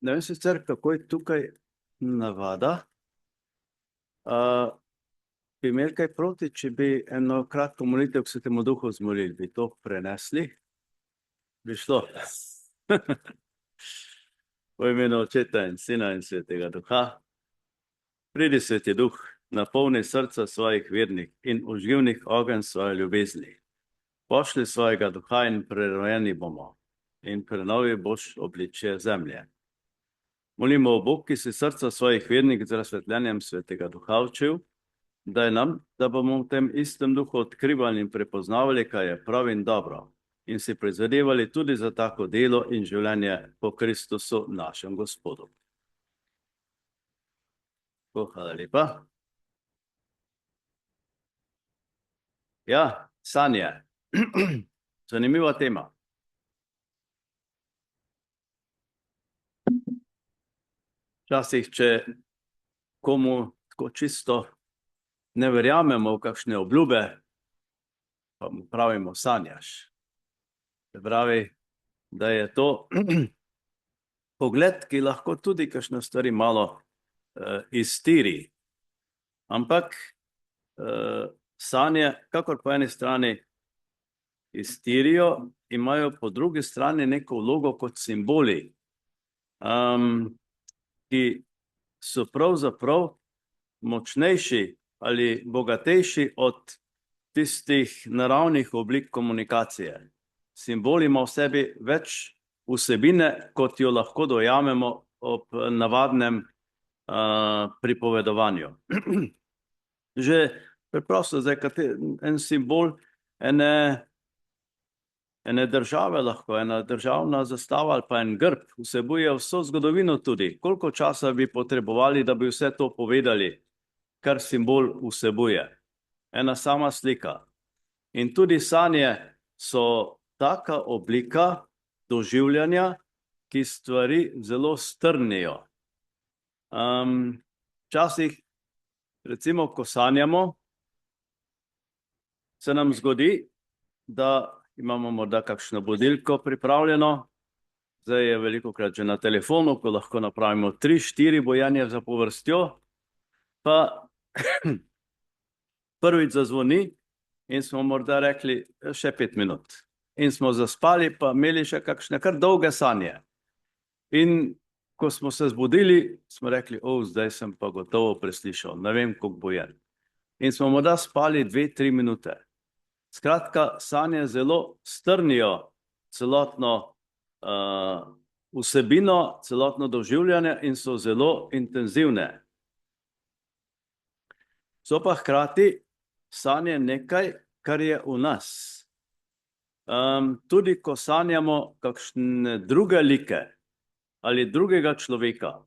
ne vem sicer, kako je tukaj navada. Bi imeli kaj proti, če bi eno kratko molitev k Svetemu Duhu zmolili, bi to prenesli? Bi šlo? V imenu Očeta in Sina in Svetega Duha. Pridi, Sveti Duh, napolni srca svojih vernih in uživnih ogenj svoje ljubezni. Pošli svojega duha in prerojeni bomo in prenovi boš obličje zemlje. Molimo o Bog, ki si srca svojih vernih z razsvetljenjem Svetega Duha učil, daj nam, da bomo v tem istem duhu odkrivali in prepoznavali, kaj je prav in dobro, in si prizadevali tudi za tako delo in življenje po Kristusu, našem Gospodu. Hvala lepa. Ja, sanje. Zanimiva tema. Včasih, če komu tako čisto ne verjamemo v kakšne obljube, pa mu pravimo sanjaš. Se pravi, da je to pogled, ki lahko tudi kakšne stvari malo iztiri. Ampak sanje, kakor po eni strani iztirijo, imajo po drugi strani neko vlogo kot simboli, ki so pravzaprav močnejši ali bogatejši od tistih naravnih oblik komunikacije. Simbol ima v sebi več vsebine, kot jo lahko dojamemo ob navadnem pripovedovanju. Že preprosto, en simbol ene države lahko, ena državna zastava ali pa en grb vsebuje vso zgodovino tudi. Koliko časa bi potrebovali, da bi vse to povedali, kar simbol vsebuje? Ena sama slika. In tudi sanje so taka oblika doživljanja, ki stvari zelo strnijo. Včasih, recimo, ko sanjamo, se nam zgodi, da imamo morda kakšno budilko pripravljeno. Zdaj je velikokrat že na telefonu, ko lahko napravimo 3-4 bujanja zapovrstjo, pa prvič zazvoni in smo morda rekli še 5 minut. In smo zaspali, pa imeli še kakšne kar dolge sanje. In ko smo se zbudili, smo rekli, zdaj sem pa gotovo preslišal, ne vem, koliko bujen. In smo morda spali 2-3 minute. Skratka, sanje zelo strnijo celotno vsebino, celotno doživljanje in so zelo intenzivne. So pa hkrati sanje nekaj, kar je v nas. Tudi ko sanjamo kakšne druge like ali drugega človeka,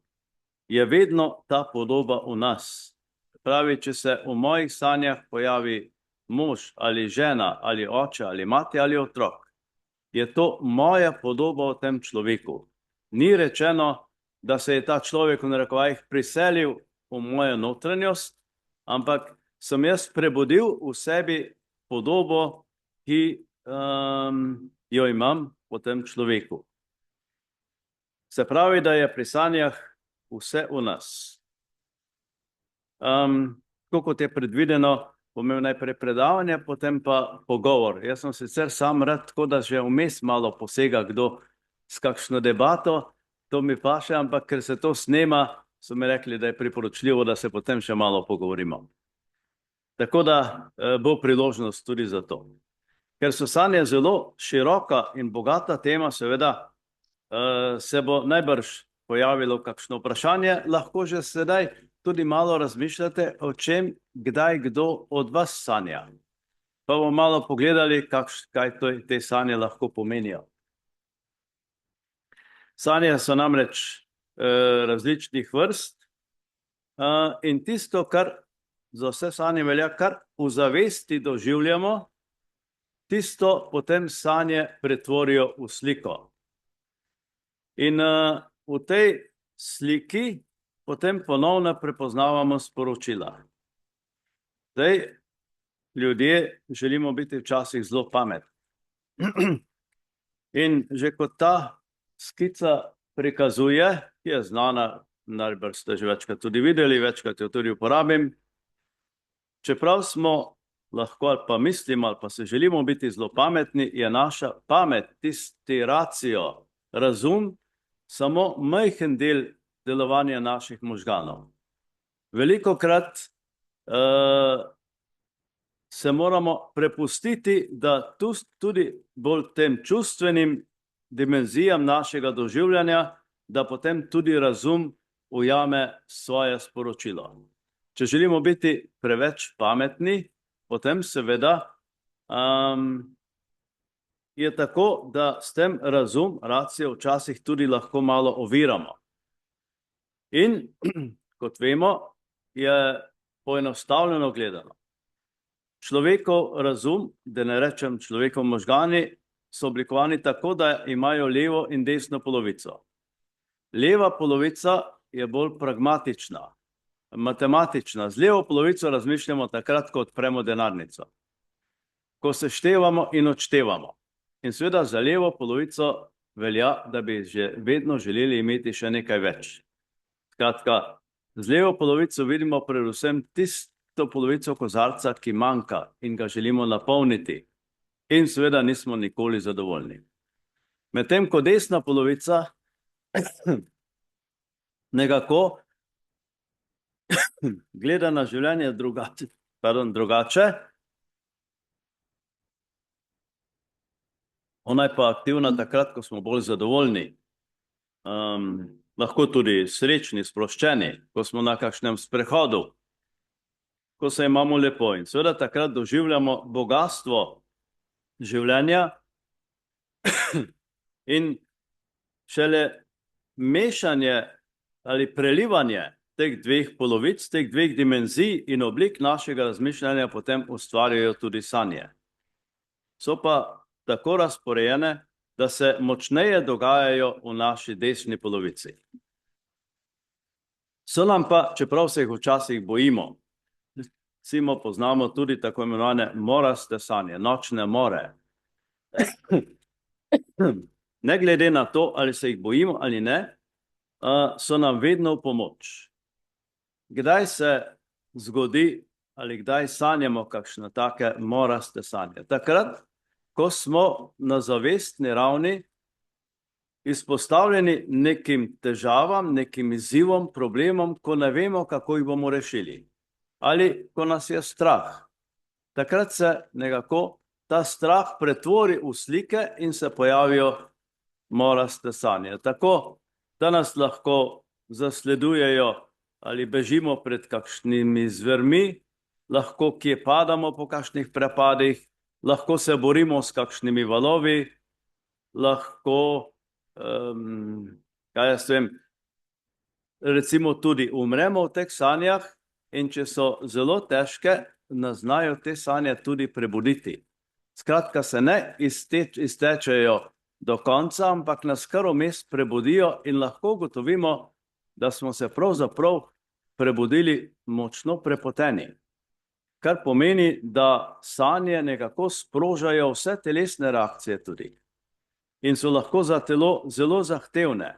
je vedno ta podoba v nas. Pravi, če se v mojih sanjah pojavi mož ali žena ali oče ali mati ali otrok, je to moja podoba o tem človeku. Ni rečeno, da se je ta človek v narekovajih priselil v mojo notranjost, ampak sem jaz prebudil v sebi podobo, ki jo imam o tem človeku. Se pravi, da je pri sanjah vse v nas. Tako kot je predvideno, bom imel najprej predavanje, potem pa pogovor. Jaz sem sicer sam rad, tako da že vmes malo posega kdo s kakšno debato, to mi paše, ampak ker se to snema, so mi rekli, da je priporočljivo, da se potem še malo pogovorimo. Tako da bo priložnost tudi za to. Ker so sanje zelo široka in bogata tema, seveda se bo najbrž pojavilo kakšno vprašanje, lahko že sedaj tudi malo razmišljate, o čem, kdaj, kdo od vas sanja. Pa bomo malo pogledali, kaj te sanje lahko pomenijo. Sanje so namreč različnih vrst in tisto, kar za vse sanje velja, kar v zavesti doživljamo, tisto potem sanje pretvorijo v sliko. In v tej sliki potem ponovno prepoznavamo sporočila. Zdaj, ljudje želimo biti včasih zelo pametni. In že kot ta skica prikazuje, ki je znana, najbrž ste že večkrat tudi videli, večkrat jo tudi uporabim. Čeprav smo lahko ali pa mislimo ali pa se želimo biti zelo pametni, je naša pamet, tisti racio, razum, samo majhen del delovanja naših možganov. Velikokrat se moramo prepustiti, da tudi bolj tem čustvenim dimenzijam našega doživljanja, da potem tudi razum ujame svoje sporočilo. Če želimo biti preveč pametni, potem seveda je tako, da s tem razum, racijo včasih tudi lahko malo oviramo. In kot vemo, je poenostavljeno gledano. Človekov razum, da ne rečem človekov možgani, so oblikovani tako, da imajo levo in desno polovico. Leva polovica je bolj pragmatična, matematična. Z levo polovico razmišljamo takrat, ko odpremo denarnico, ko se števamo in odštevamo. In seveda za levo polovico velja, da bi že vedno želeli imeti še nekaj več. Skratka, z levo polovico vidimo predvsem tisto polovico kozarca, ki manjka in ga želimo napolniti. In seveda nismo nikoli zadovoljni. Medtem ko desna polovica nekako gleda na življenje drugače. Ona je pa aktivna takrat, ko smo bolj zadovoljni. Lahko tudi srečni, sproščeni, ko smo na kakšnem sprehodu, ko se imamo lepo. In seveda takrat doživljamo bogastvo življenja in šele mešanje ali prelivanje teh dveh polovic, teh dveh dimenzij in oblik našega razmišljanja potem ustvarjajo tudi sanje. So pa tako razporejene, da se močneje dogajajo v naši desni polovici. So nam pa, čeprav se jih včasih bojimo, vsi poznamo tudi tako imenovane moraste sanje, nočne more. Ne glede na to, ali se jih bojimo ali ne, so nam vedno v pomoč. Kdaj se zgodi ali kdaj sanjamo kakšne take moraste sanje? Takrat, ko smo na zavestni ravni izpostavljeni nekim težavam, nekim izzivom, problemom, ko ne vemo, kako jih bomo rešili. Ali ko nas je strah. Takrat se nekako ta strah pretvori v slike in se pojavijo moraste sanje. Tako, da nas lahko zasledujejo ali bežimo pred kakšnimi zvermi, lahko kje padamo po kakšnih prepadih, lahko se borimo s kakšnimi valovi, lahko, recimo tudi umremo v teh sanjah. In če so zelo težke, nas znajo te sanje tudi prebuditi. Skratka, se ne iztečejo do konca, ampak nas kar vmes prebudijo in lahko ugotovimo, da smo se pravzaprav prebudili močno prepoteni. Kar pomeni, da sanje nekako sprožajo vse telesne reakcije tudi. In so lahko za telo zelo zahtevne.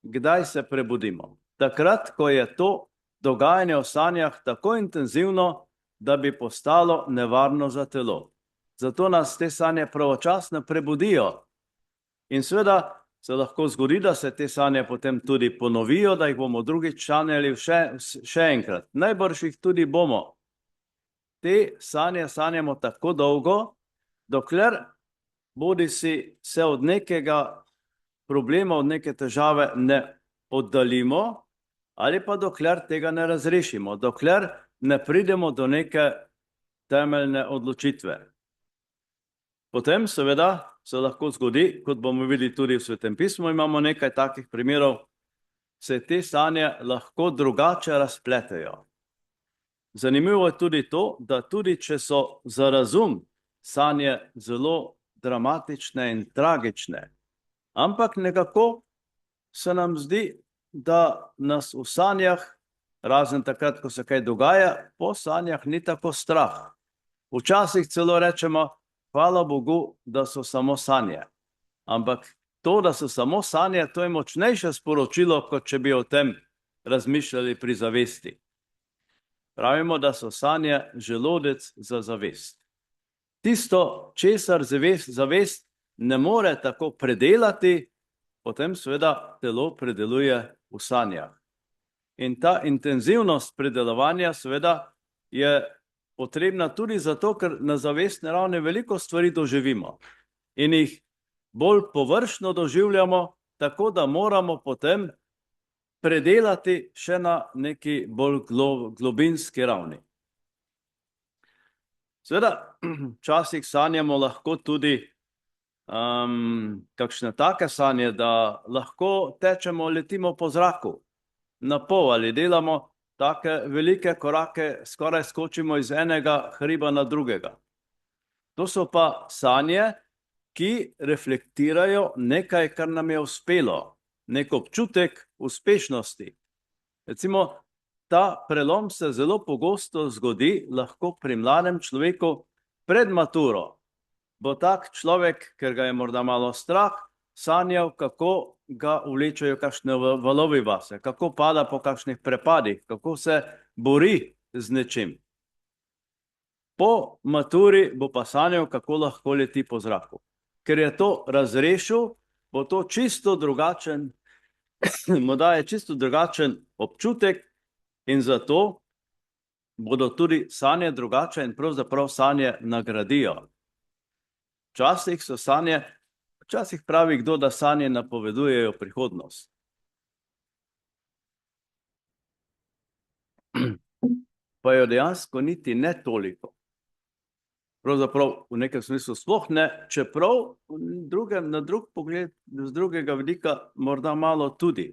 Kdaj se prebudimo? Takrat, ko je to dogajanje v sanjah tako intenzivno, da bi postalo nevarno za telo. Zato nas te sanje pravočasno prebudijo. In seveda se lahko zgodi, da se te sanje potem tudi ponovijo, da jih bomo drugič sanjali še enkrat. Najbrž jih tudi bomo. Te sanje sanjamo tako dolgo, dokler bodisi se od nekega problema, od neke težave ne oddaljimo, ali pa dokler tega ne razrešimo, dokler ne pridemo do neke temeljne odločitve. Potem seveda se lahko zgodi, kot bomo videli tudi v Svetem pismu, imamo nekaj takih primerov, se te sanje lahko drugače razpletejo. Zanimivo je tudi to, da tudi če so za razum sanje zelo dramatične in tragične, ampak nekako se nam zdi, da nas v sanjah, razen takrat, ko se kaj dogaja, po sanjah ni tako strah. Včasih celo rečemo, hvala Bogu, da so samo sanje. Ampak to, da so samo sanje, to je močnejše sporočilo, kot če bi o tem razmišljali pri zavesti. Pravimo, da so sanje želodec za zavest. Tisto, česar zavest ne more tako predelati, potem seveda telo predeluje v sanjah. In ta intenzivnost predelovanja seveda je potrebna tudi zato, ker na zavestne ravni veliko stvari doživimo in jih bolj površno doživljamo, tako da moramo potem predelati še na neki bolj globinski ravni. Seveda, včasih sanjamo lahko tudi kakšne take sanje, da lahko tečemo, letimo po zraku, na pol ali delamo take velike korake, skoraj skočimo iz enega hriba na drugega. To so pa sanje, ki reflektirajo nekaj, kar nam je uspelo, nek občutek uspešnosti. Recimo, ta prelom se zelo pogosto zgodi lahko pri mladem človeku pred maturo. Bo tak človek, ker ga je morda malo strah, sanjal, kako ga vlečajo kakšne valovi vase, kako pada po kakšnih prepadih, kako se bori z nečim. Po maturi bo pa sanjal, kako lahko leti po zraku. Ker je to razrešil, bo to čisto drugačen, mu daje čisto drugačen občutek in zato bodo tudi sanje drugače in pravzaprav sanje nagradijo. Včasih so sanje, včasih pravi kdo, da sanje napovedujejo prihodnost. Pa jo dejansko niti ne toliko. Pravzaprav v nekem smislu sploh ne, čeprav na drug pogled, z drugega vidika morda malo tudi.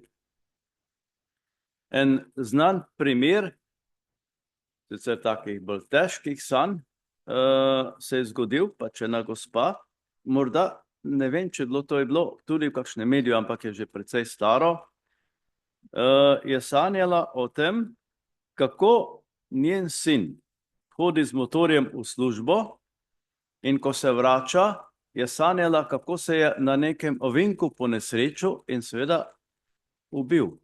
En znan primer, sicer takih bolj težkih sanj, se je zgodil, pa če ena gospa, morda, ne vem, če je bilo tudi v kakšnem mediju, ampak je že precej staro, je sanjala o tem, kako njen sin hodi z motorjem v službo in ko se vrača, je sanjala, kako se je na nekem ovinku ponesrečil in seveda ubil.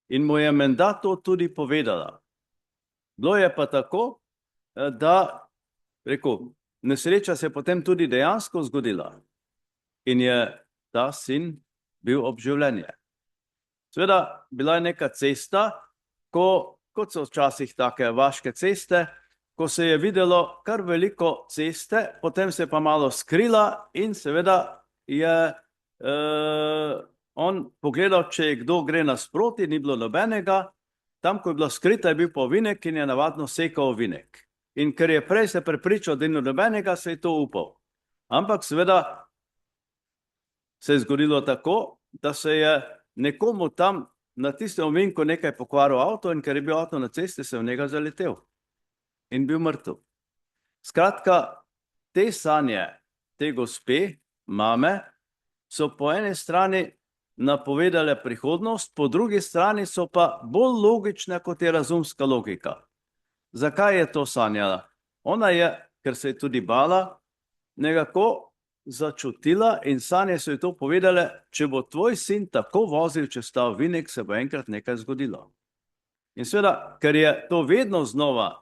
In mu je menda to tudi povedala. Bilo je pa tako, da nesreča se je potem tudi dejansko zgodila in je ta sin bil ob življenje. Seveda, bila je neka cesta, kot so včasih take vaške ceste, ko se je videlo kar veliko ceste, potem se je pa malo skrila in seveda je on pogledal, če kdo gre nasproti, ni bilo nobenega, tam, ko je bila skrita, je bil pa ovinek in je navadno sekal ovinek. In ker je prej se prepričal, da ni nobenega, se je to upal. Ampak seveda se je zgodilo tako, da se je nekomu tam na tistem ovinku nekaj pokvaril avto in ker je bil avto na cesti, se je v njega zaletel in bil mrtev. Skratka, te sanje, te gospe, mame, so po eni strani napovedale prihodnost, po drugi strani so pa bolj logične, kot je razumska logika. Zakaj je to sanjala? Ona je, ker se je tudi bala, nekako začutila in sanje so ji to povedale, če bo tvoj sin tako vozil čez ta ovinek, se bo enkrat nekaj zgodilo. In seveda, ker je to vedno znova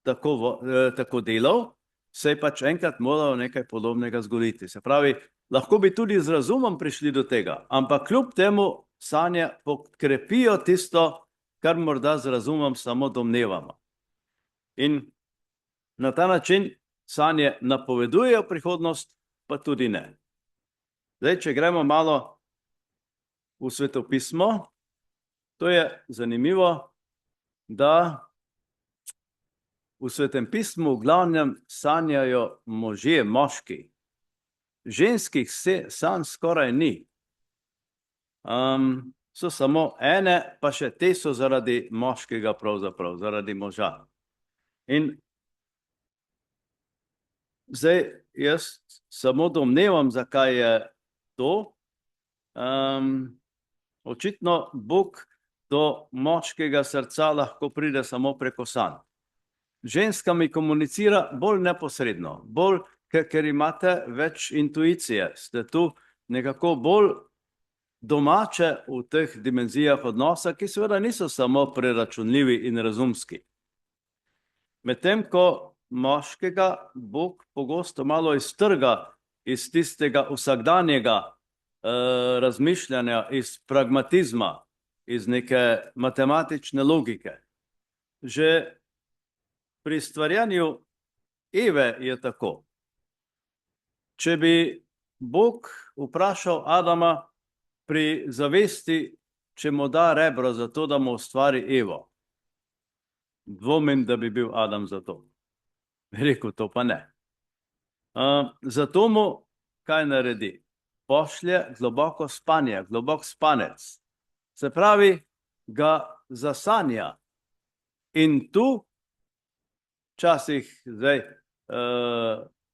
tako delal, se je pač enkrat moralo nekaj podobnega zgoditi. Se pravi, lahko bi tudi z razumom prišli do tega, ampak kljub temu sanje podkrepijo tisto, kar morda z razumom samo domnevamo. In na ta način sanje napovedujejo prihodnost, pa tudi ne. Zdaj, če gremo malo v svetopismo, to je zanimivo, da v Svetem pismu v glavnem sanjajo možje, moški. Ženskih sanj skoraj ni. So samo ene, pa še te so zaradi moškega pravzaprav, zaradi moža. In zdaj jaz samo domnevam, zakaj je to. Očitno Bog do moškega srca lahko pride samo preko sanj. Ženskami komunicira bolj neposredno, bolj, ker imate več intuicije, ste tu nekako bolj domače v teh dimenzijah odnosa, ki seveda niso samo preračunljivi in razumski. Medtem ko moškega Bog pogosto malo iztrga iz tistega vsakdanjega razmišljanja, iz pragmatizma, iz neke matematične logike. Že pri stvarjanju Eve je tako. Če bi Bog vprašal Adama pri zavesti, če mu da rebro za to, da mu ustvari Evo, dvomim, da bi bil Adam za to. Bi rekel, to pa ne. Zato mu kaj naredi? Pošlje globoko spanje, globok spanec. Se pravi, ga zasanja. In tu včasih zdaj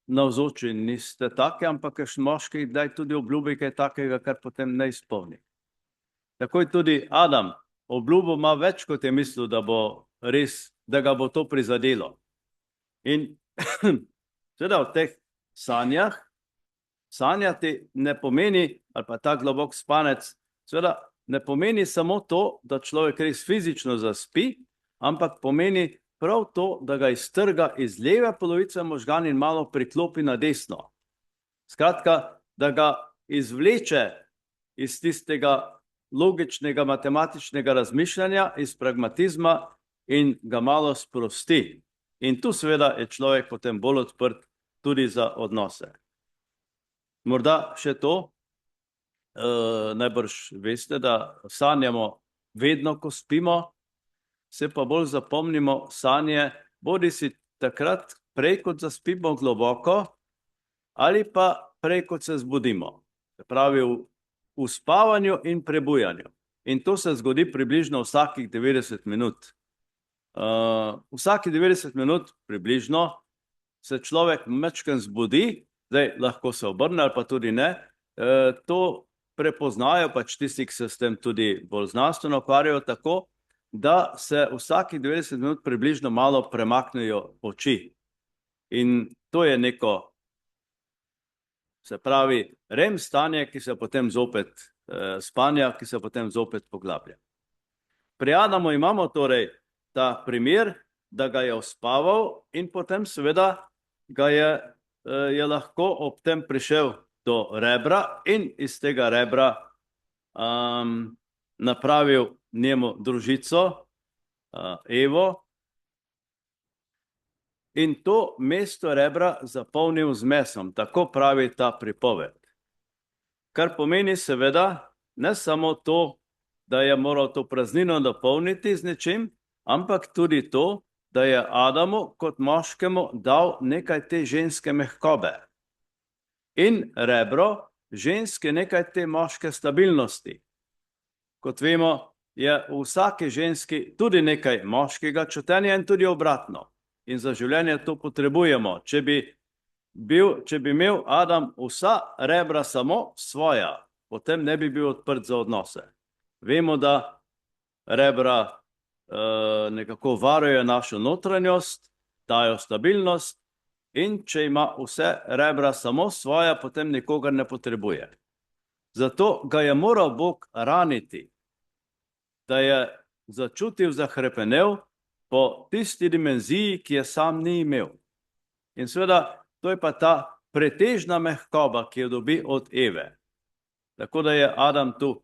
navzoči niste take, ampak kakšen moški daj tudi obljubi kaj takega, kar potem ne izpolni. Tako je tudi Adam. Obljubo ima več, kot je mislil, da bo res, da ga bo to prizadelo. In seveda v teh sanjah, sanjati ne pomeni, ali pa ta globok spanec, seveda ne pomeni samo to, da človek res fizično zaspi, ampak pomeni prav to, da ga iztrga iz leve polovice možgan in malo priklopi na desno. Skratka, da ga izvleče iz tistega logičnega, matematičnega razmišljanja, iz pragmatizma in ga malo sprosti. In tu seveda je človek potem bolj odprt tudi za odnose. Morda še to, najbrž veste, da sanjamo vedno, ko spimo, se pa bolj zapomnimo sanje, bodi si takrat prej, kot zaspimo globoko, ali pa prej, kot se zbudimo. Se pravi v spavanju in prebujanju. In to se zgodi približno vsakih 90 minut. Vsakih 90 minut približno se človek majčkeno zbudi, zdaj lahko se obrne ali pa tudi ne, to prepoznajo pač tisti, ki se s tem tudi bolj znanstveno ukvarjajo, tako, da se vsakih 90 minut približno malo premaknejo oči. In to je neko, se pravi, REM stanje, ki se potem zopet spanja, ki se potem zopet poglablja. Pri Adamu imamo torej ta primer, da ga je uspaval in potem seveda ga je lahko ob tem prišel do rebra in iz tega rebra napravil njemu družico, Evo, in to mesto rebra zapolnil z mesom, tako pravi ta pripoved. Kar pomeni seveda ne samo to, da je moral to praznino dopolniti z nečim, ampak tudi to, da je Adamu kot moškemu dal nekaj te ženske mehkobe. In rebro ženske nekaj te moške stabilnosti. Kot vemo, je v vsaki ženski tudi nekaj moškega čutenja in tudi obratno. In za življenje to potrebujemo. Če bi imel Adam vsa rebra samo svoja, potem ne bi bil odprt za odnose. Vemo, da rebra nekako varujejo našo notranjost, dajo stabilnost in če ima vse rebra samo svoja, potem nikogar ne potrebuje. Zato ga je moral Bog raniti, da je začutil zahrepenel po tisti dimenziji, ki je sam ni imel. In seveda, to je pa ta pretežna mehkoba, ki jo dobi od Eve. Tako da je Adam tu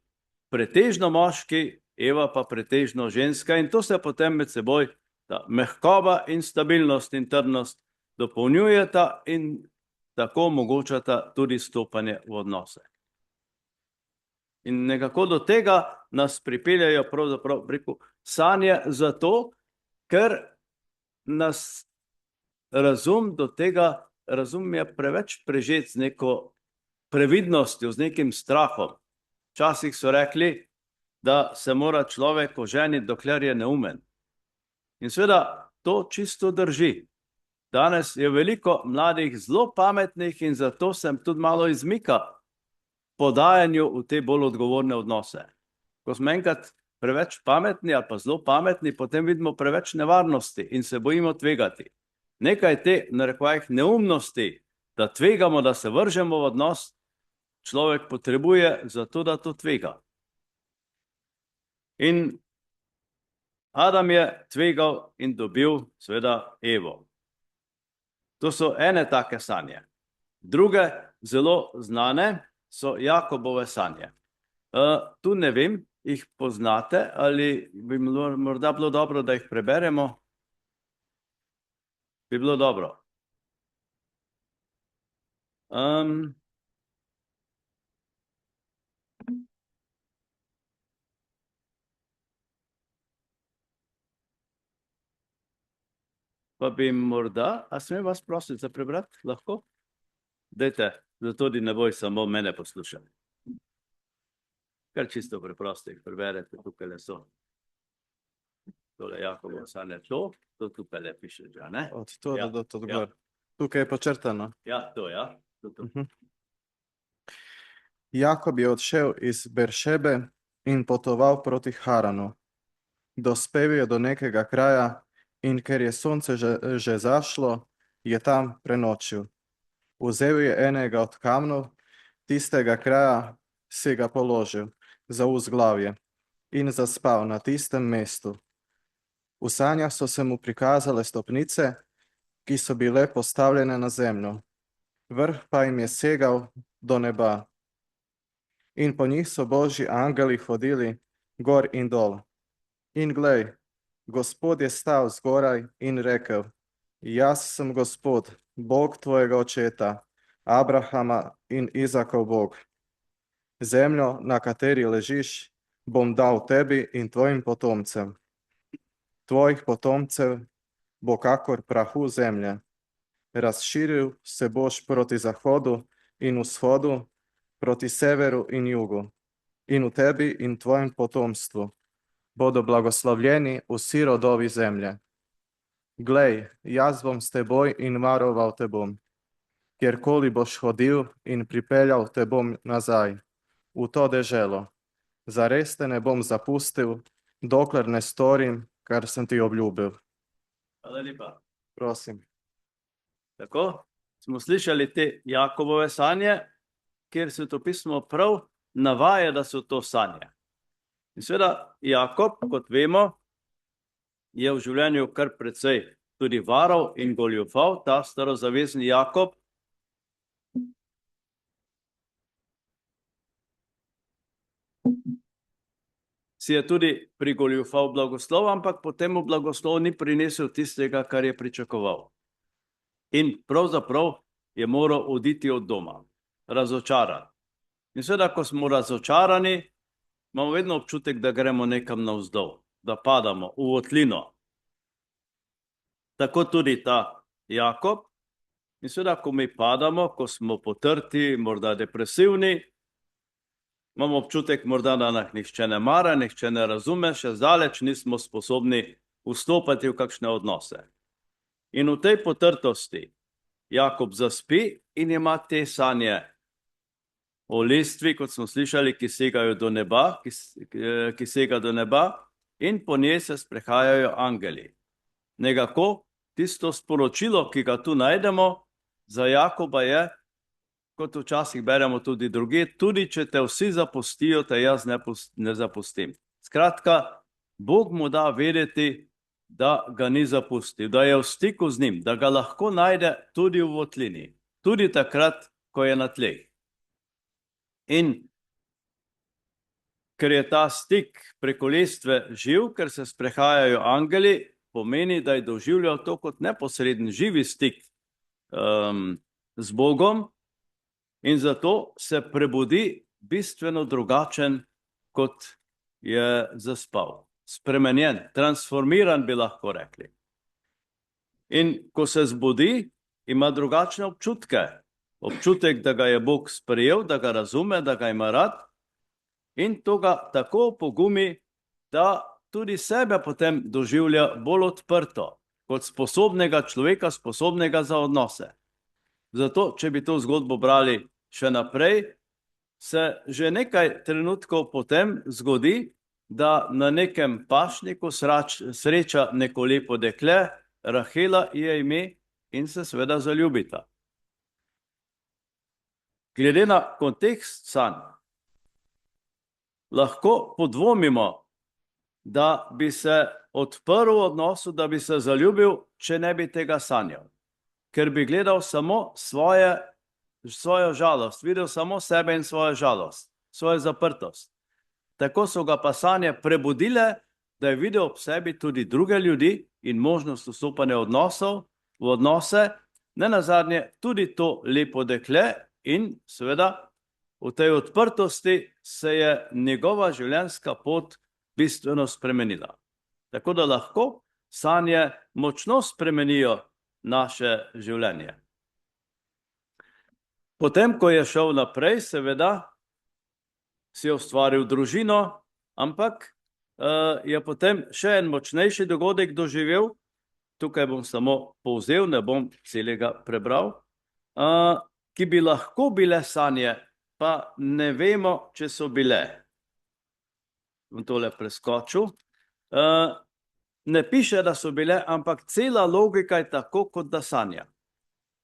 pretežno moški, Eva pa pretežno ženska in to se potem med seboj, ta mehkoba in stabilnost in trdnost dopolnjujeta in tako omogočata tudi stopanje v odnose. In nekako do tega nas pripeljajo pravzaprav preko sanje zato, ker nas razum do tega, razum je preveč prežet z neko previdnostjo, z nekim strahom. Včasih so rekli, da se mora človek oženiti, dokler je neumen. In seveda to čisto drži. Danes je veliko mladih zelo pametnih in zato sem tudi malo izmika podajanju v te bolj odgovorne odnose. Ko smo enkrat preveč pametni ali pa zelo pametni, potem vidimo preveč nevarnosti in se bojimo tvegati. Nekaj te, v narekovajih, neumnosti, da tvegamo, da se vržemo v odnos, človek potrebuje za to, da to tvega. In Adam je tvegal in dobil seveda Evo. To so ene take sanje. Druge, zelo znane, so Jakobove sanje. Tu ne vem, jih poznate, ali bi morda bilo dobro, da jih preberemo? Bi bilo dobro. Pa bi morda, a smem vas prositi za prebrati? Lahko? Dajte, da tudi ne boj samo mene poslušati. Kar čisto preprosto jih preberete, tukaj le so. Tole Jakobo sanje, to tukaj le piše, že, ne? Od to Ja, do to ja. gor. Tukaj je počrtano. Ja, to, ja. To. Jakob je odšel iz Beršebe in potoval proti Haranu. Dospel je do nekega kraja in ker je sonce že zašlo, je tam prenočil. Vzel je enega od kamnov tistega kraja, si ga položil za vzglavje in zaspal na tistem mestu. V sanjah so se mu prikazale stopnice, ki so bile postavljene na zemljo. Vrh pa jim je segal do neba. In po njih so božji angeli hodili gor in dol. In glej, Gospod je stal zgoraj in rekel: Jaz sem Gospod, Bog tvojega očeta, Abrahama in Izakov Bog. Zemljo, na kateri ležiš, bom dal tebi in tvojim potomcem. Tvojih potomcev bo kakor prahu zemlje. Razširil se boš proti zahodu in vzhodu, proti severu in jugu. In v tebi in tvojim potomstvu bodo blagoslovljeni vsi rodovi zemlje. Glej, jaz bom s teboj in varoval te bom. Kjerkoli boš hodil in pripeljal te bom nazaj, v to deželo. Zares te ne bom zapustil, dokler ne storim, kar sem ti obljubil. Hvala lepa. Prosim. Tako, smo slišali te Jakobove sanje, kjer Svetopismo prav navaja, da so to sanje. In seveda Jakob, kot vemo, je v življenju kar precej tudi varal in goljufal, ta starozavezni Jakob. Si je tudi prigoljufal blagoslov, ampak potem mu blagoslov ni prinesel tistega, kar je pričakoval. In pravzaprav je moral oditi od doma, razočaran. In seveda, ko smo razočarani, imamo vedno občutek, da gremo nekam navzdol, da padamo v votlino. Tako tudi ta Jakob. In seveda, ko mi padamo, ko smo potrti, morda depresivni, imamo občutek morda, da nas nihče ne mara, nihče ne razume, še zdaleč nismo sposobni vstopati v kakšne odnose. In v tej potrtosti Jakob zaspi in ima te sanje o lestvi, kot smo slišali, ki segajo do neba, ki sega do neba, in po njej se sprehajajo angeli. Nekako tisto sporočilo, ki ga tu najdemo, za Jakoba je, kot včasih beremo tudi druge, tudi če te vsi zapustijo, te jaz ne zapustim. Skratka, Bog mu da vedeti, da ga ni zapustil, da je v stiku z njim, da ga lahko najde tudi v votlini, tudi takrat, ko je na tleh. In ker je ta stik preko lestve živ, ker se sprehajajo angeli, pomeni, da je doživljal to kot neposreden živi stik z Bogom, in zato se prebudi bistveno drugačen, kot je zaspal. Spremenjen, transformiran, bi lahko rekli. In ko se zbudi, ima drugačne občutke. Občutek, da ga je Bog sprejel, da ga razume, da ga ima rad, in to ga tako pogumi, da tudi sebe potem doživlja bolj odprto, kot sposobnega človeka, sposobnega za odnose. Zato, če bi to zgodbo brali še naprej, se že nekaj trenutkov potem zgodi, da na nekem pašniku sreča neko lepo dekle, Rahela je ime, in se seveda zaljubita. glede na kontekst sanj, lahko podvomimo, da bi se odprl v odnosu, da bi se zaljubil, če ne bi tega sanjal. Ker bi gledal samo svojo žalost, videl samo sebe in svojo žalost, svojo zaprtost. Tako so ga pa sanje prebudile, da je videl ob sebi tudi druge ljudi in možnost vstopanja v odnose, ne nazadnje tudi to lepo dekle in seveda v tej odprtosti se je njegova življenjska pot bistveno spremenila. Tako da lahko sanje močno spremenijo naše življenje. Potem, ko je šel naprej, seveda si je ustvaril družino, ampak je potem še en močnejši dogodek doživel, tukaj bom samo povzel, ne bom celega prebral, ki bi lahko bile sanje, pa ne vemo, če so bile. Bom tole preskočil. Ne piše, da so bile, ampak cela logika je tako, kot da sanja.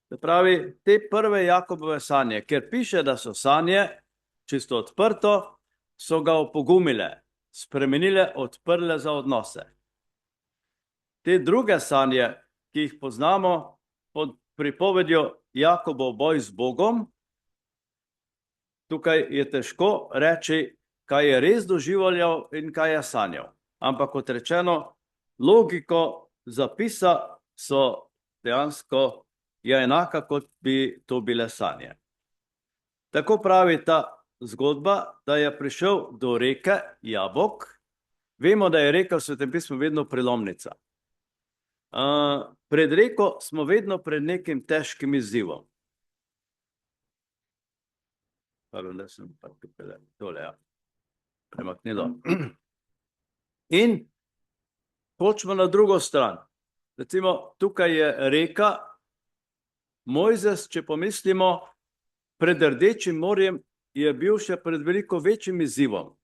Se pravi, te prve Jakobove sanje, ker piše, da so sanje, čisto odprto, so ga opogumile, spremenile, odprle za odnose. Te druge sanje, ki jih poznamo pod pripovedjo Jakobov boj z Bogom, tukaj je težko reči, kaj je res doživljal in kaj je sanjal. Ampak kot rečeno, logiko zapisa so dejansko je enaka, kot bi to bile sanje. Tako pravi ta zgodba, da je prišel do reke Jabok. Vemo, da je reka v Svetem pismu vedno prelomnica. Pred reko smo vedno pred nekim težkim izzivom. Da sem pa tole, ja. Premaknilo. In hočemo na drugo stran. Recimo, tukaj je reka Mojzes, če pomislimo, pred Rdečim morjem je bil še pred veliko večjim izzivom.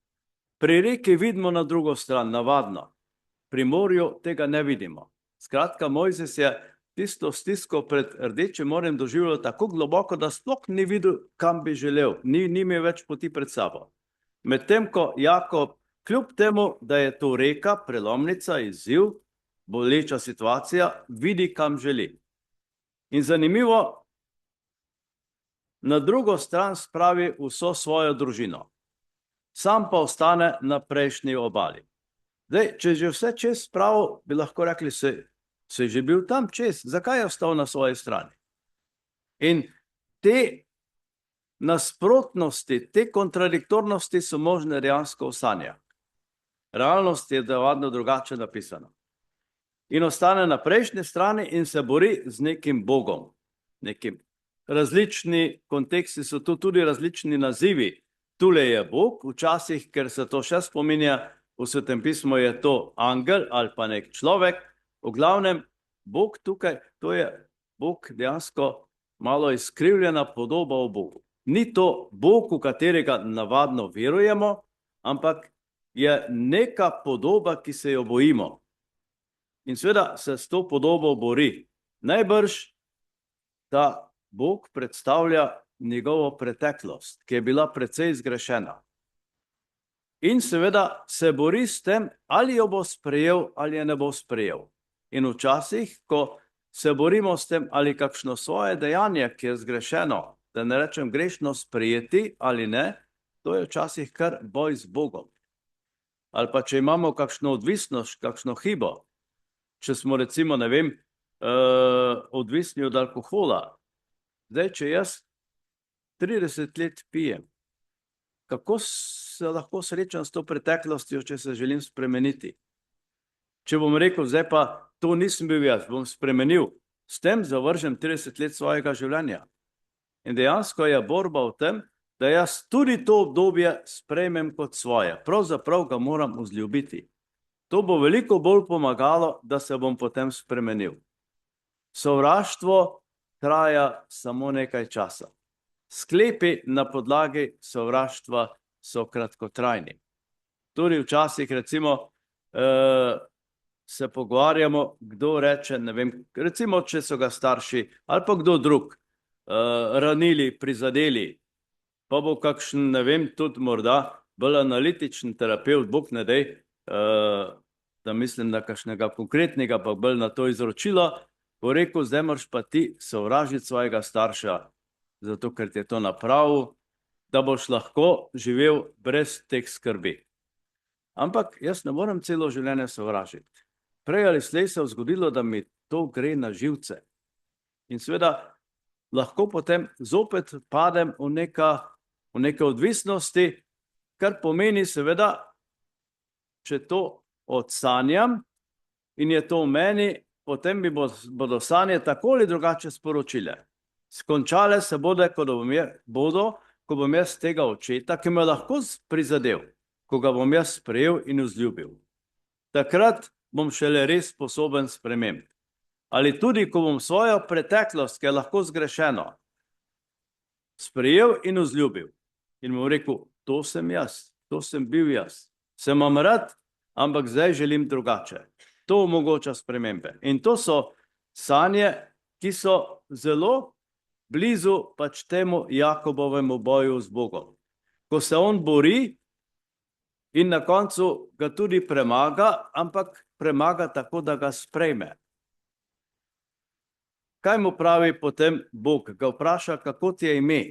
Pri reki vidimo na drugo stran, navadno. Pri morju tega ne vidimo. Skratka, Mojzes je tisto stisko pred Rdečim morjem doživljal tako globoko, da sploh ni videl, kam bi želel. Ni imel več poti pred sabo. Medtem ko Jakob, kljub temu, da je to reka, prelomnica, izziv, boleča situacija, vidi, kam želi. In zanimivo, na drugo stran spravi vso svojo družino. Sam pa ostane na prejšnji obali. Zdaj, če že vse čez spravil, bi lahko rekli, se je že bil tam čez, zakaj je ostal na svoji strani? In te nasprotnosti, te kontradiktornosti so možne dejansko v sanjah. Realnost je navadno drugače napisana. In ostane na prejšnji strani in se bori z nekim Bogom. Različni konteksti so tu tudi različni nazivi. Tule je Bog, včasih, ker se to še spominja, v Svetem pismu je to angel ali pa nek človek. V glavnem, Bog tukaj, to je Bog dejansko malo izkrivljena podoba o Bogu. Ni to Bog, v katerega navadno verujemo, ampak je neka podoba, ki se jo bojimo. In seveda se s to podobo bori. Najbrž ta Bog predstavlja njegovo preteklost, ki je bila precej zgrešena. In seveda se bori s tem, ali jo bo sprejel ali je ne bo sprejel. In včasih, ko se borimo s tem, ali kakšno svoje dejanje, ki je zgrešeno, da ne rečem grešno, sprejeti ali ne, to je včasih kar boj z Bogom. Ali pa če imamo kakšno odvisnost, kakšno hibo, če smo recimo, ne vem, odvisni od alkohola. Zdaj, če jaz 30 let pijem, kako se lahko srečam s to preteklostjo, če se želim spremeniti? Če bom rekel, zdaj pa to nisem bil jaz, bom spremenil, s tem zavržem 30 let svojega življenja. In dejansko je borba v tem, da jaz tudi to obdobje sprejmem kot svoje. Pravzaprav ga moram vzljubiti. To bo veliko bolj pomagalo, da se bom potem spremenil. Sovraštvo traja samo nekaj časa. Sklepi na podlagi sovraštva so kratkotrajni. Tudi včasih, recimo, se pogovarjamo, kdo reče, ne vem, recimo, če so ga starši ali pa kdo drug ranili, prizadeli. pa bo kakšen, ne vem, tudi morda bolj analitičen terapevt, Bog ne dej, da mislim na kakšnega konkretnega, pa bolj na to izročilo, bo rekel, zdaj moraš pa ti sovražiti svojega starša, zato ker ti je to napravil, da boš lahko živel brez teh skrbi. Ampak jaz ne morem celo življenje sovražiti. Prej ali slej se je zgodilo, da mi to gre na živce. In seveda lahko potem zopet padem v neke odvisnosti, kar pomeni seveda, če to odsanjam in je to v meni, potem mi bodo sanje tako ali drugače sporočile. Skončale se bodo, ko bom jaz tega očeta, ki me lahko prizadel, ko ga bom jaz sprejel in vzljubil. Takrat bom šele res sposoben sprememb. Ali tudi, ko bom svojo preteklost, ki je lahko zgrešeno, sprejel in vzljubil. In bom rekel, to sem jaz, to sem bil jaz. Sem vam rad, ampak zdaj želim drugače. To omogoča spremembe. In to so sanje, ki so zelo blizu pač temu Jakobovemu boju z Bogom. Ko se on bori in na koncu ga tudi premaga, ampak premaga tako, da ga sprejme. Kaj mu pravi potem Bog? Ga vpraša, kako ti je ime?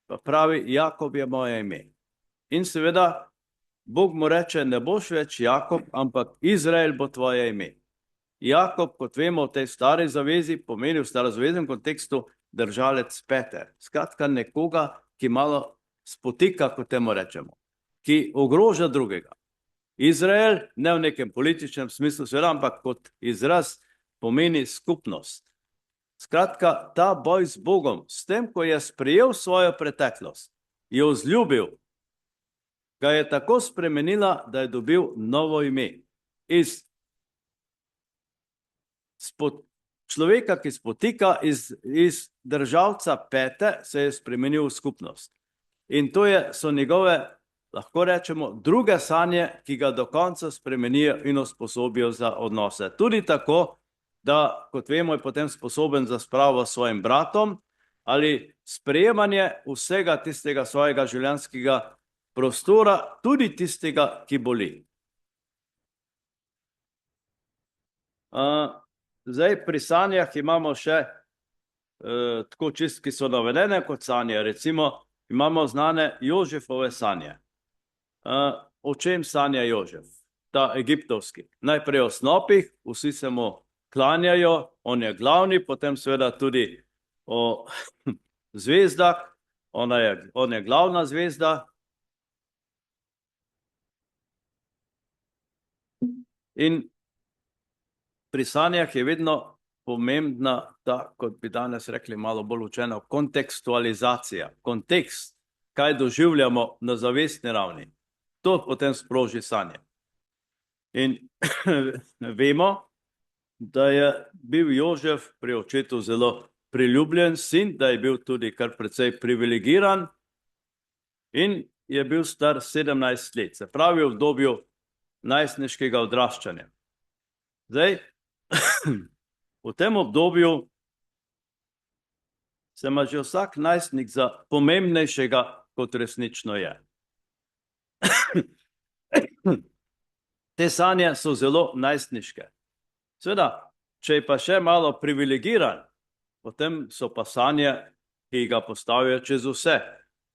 Pa pravi, Jakob je moje ime. In seveda Bog mu reče, ne boš več Jakob, ampak Izrael bo tvoje ime. Jakob, kot vemo, v tej stari zavezi pomeni v starozaveznem kontekstu držalec pete. Skratka, nekoga, ki malo spotika, kot temu rečemo, ki ogroža drugega. Izrael, ne v nekem političnem smislu, seveda, ampak kot izraz pomeni skupnost. Skratka, ta boj z Bogom, s tem, ko je sprejel svojo preteklost, jo vzljubil, ga je tako spremenila, da je dobil novo ime. Iz človeka, ki spotika, iz državca pete, se je spremenil v skupnost. In to so njegove, lahko rečemo, druge sanje, ki ga do konca spremenijo in usposobijo za odnose. Tudi tako, da, kot vemo, je potem sposoben za spravo s svojim bratom ali sprejemanje vsega tistega svojega življenjskega prostora, tudi tistega, ki boli. Zdaj, pri sanjah imamo še tako čist, ki so navedene kot sanje. Recimo, imamo znane Jožefove sanje. O čem sanja Jožef? Ta egiptovski. Najprej o snopih, vsi se mu klanjajo, on je glavni, potem seveda tudi o zvezdah, on je glavna zvezda. In pri sanjah je vedno pomembna ta, kot bi danes rekli malo bolj učeno, kontekstualizacija. Kontekst, kaj doživljamo na zavestni ravni. To potem sproži sanje. In vemo, da je bil Jožef pri očetu zelo priljubljen sin, da je bil tudi kar precej privilegiran in je bil star 17 let, se pravi v obdobju najstniškega odraščanja. Zdaj, v tem obdobju se ima že vsak najstnik za pomembnejšega, kot resnično je. Te sanje so zelo najstniške. Seveda, če je pa še malo privilegiran, potem so pa sanje, ki ga postavijo čez vse.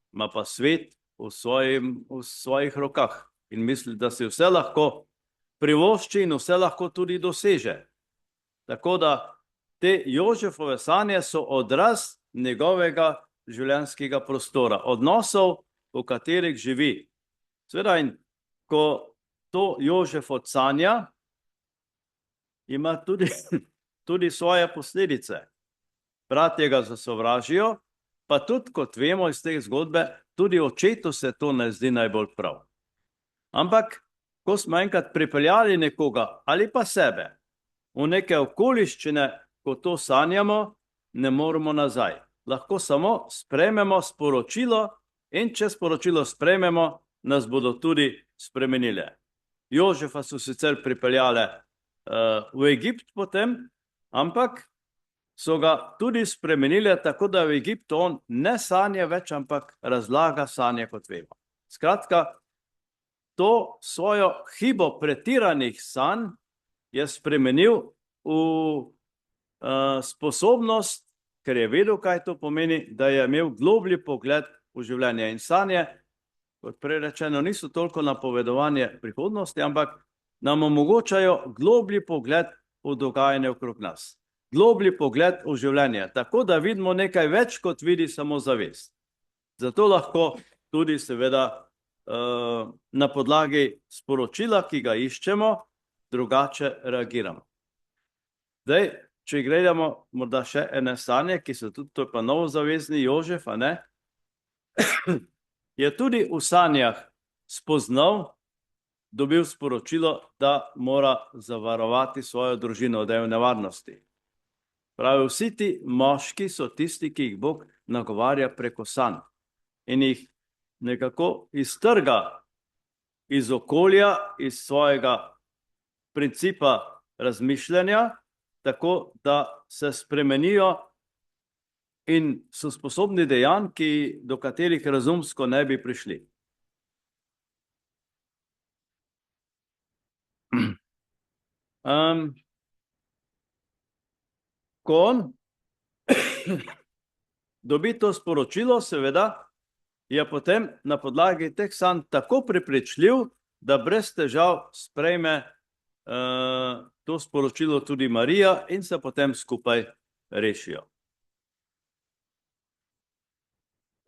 Ima pa svet v svojih rokah in misli, da si vse lahko privošči in vse lahko tudi doseže. Tako da te Jožefove sanje so odraz njegovega življenjskega prostora, odnosov, v katerih živi. Seveda, in ko to Jožef odsanja, ima tudi svoje posledice. Bratje ga zasovražijo, pa tudi, kot vemo iz te zgodbe, tudi očetu se to ne zdi najbolj prav. Ampak, ko smo enkrat pripeljali nekoga ali pa sebe v neke okoliščine, ko to sanjamo, ne moremo nazaj. Lahko samo sprejmemo sporočilo in če sporočilo sprejmemo, nas bodo tudi spremenile. Jožefa so sicer pripeljale v Egipt potem, ampak so ga tudi spremenili, tako da v Egiptu on ne sanja več, ampak razlaga sanje, kot vemo. Skratka, to svojo hibo pretiranih sanj je spremenil v sposobnost, ker je vedel, kaj to pomeni, da je imel globlji pogled v življenje. In sanje, kot prej rečeno, niso toliko napovedovanje prihodnosti, ampak nam omogočajo globlji pogled v dogajanje okrog nas. Globlji pogled v življenje, tako da vidimo nekaj več, kot vidi samo zavest. Zato lahko tudi seveda na podlagi sporočila, ki ga iščemo, drugače reagiramo. Zdaj, če gledamo morda še ene sanje, ki so tudi, to je pa novozavezni Jožef, a ne? Je tudi v sanjah spoznal, dobil sporočilo, da mora zavarovati svojo družino, da je v nevarnosti. Pravi, vsi ti moški so tisti, ki jih Bog nagovarja preko sanj in jih nekako iztrga iz okolja, iz svojega principa razmišljanja, tako da se spremenijo in so sposobni dejanj, do katerih razumsko ne bi prišli. Ko on dobi to sporočilo, seveda, je potem na podlagi teh sanj tako prepričljiv, da brez težav sprejme to sporočilo tudi Marija in se potem skupaj rešijo.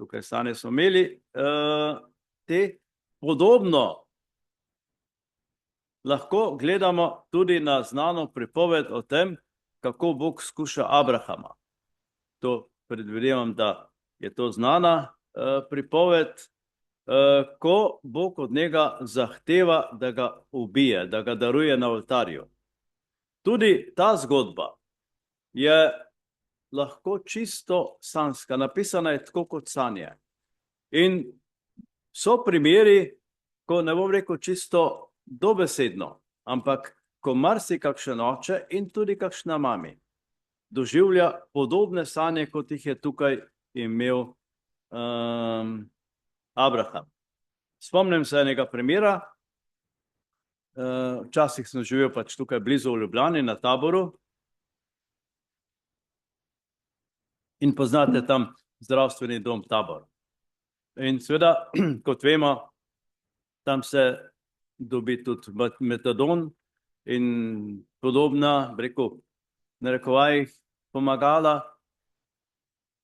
Tukaj sanje smo imeli te podobno. Lahko gledamo tudi na znano pripoved o tem, kako Bog skuša Abrahama. To predvidevam, da je to znana pripoved, ko Bog od njega zahteva, da ga ubije, da ga daruje na oltarju. Tudi ta zgodba je lahko čisto sanjska, napisana je tako kot sanje. In so primeri, ko ne bom rekel čisto dobesedno, ampak ko marsikakšen oče in tudi kakšna mami doživlja podobne sanje, kot jih je tukaj imel Abraham. Spomnim se enega primera, včasih sem živel pač tukaj blizu v Ljubljani na Taboru in poznate tam zdravstveni dom Tabor. In seveda, kot vemo, tam se dobi tudi metadon in podobna, rekel, narekovajih pomagala.